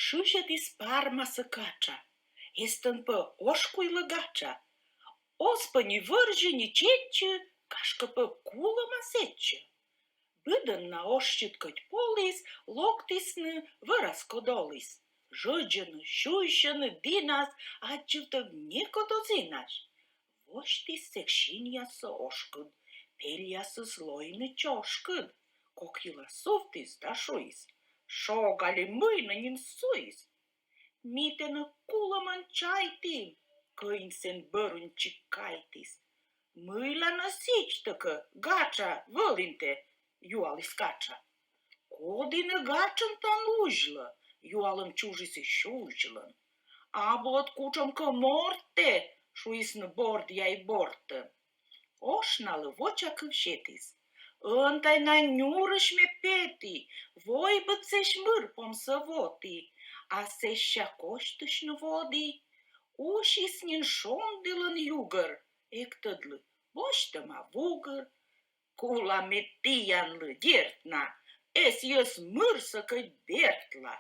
Шуша диспарма сăкача, estăn pă oșcui lăgacea. Ospă ni vârjă ni cece, cașcă pă culă masece. Bădăn na oșcit căť polis, loctisnă văra scodolis. Jăgenă, șușănă, dinas, aciltă nicodozinaș. Voști secșinia să oșcăd, pelia să sloină cioșcăd. Cochila suftis da șuis, șogale mâină nin suis. Mitenă culă mănceaiti, căinsen bărun cicaitis. Mâila năsictă că gacea vălinte, jualis gacea. Codină gacăn tan ujlă, jualăm ciujisi șujlăn. Ablot cučom că morte, šuisnă bord jai bortă. Ošnală vocea câvșetis. Întai na ņūrăș me peti, voi bățeș mârpom să voti, a seșa coștăș nu vodi, ușis nin șondilăn jugăr, ectădlă, boștă ma vugăr, cula metian lă dirtna, es ies mârsă că bertla.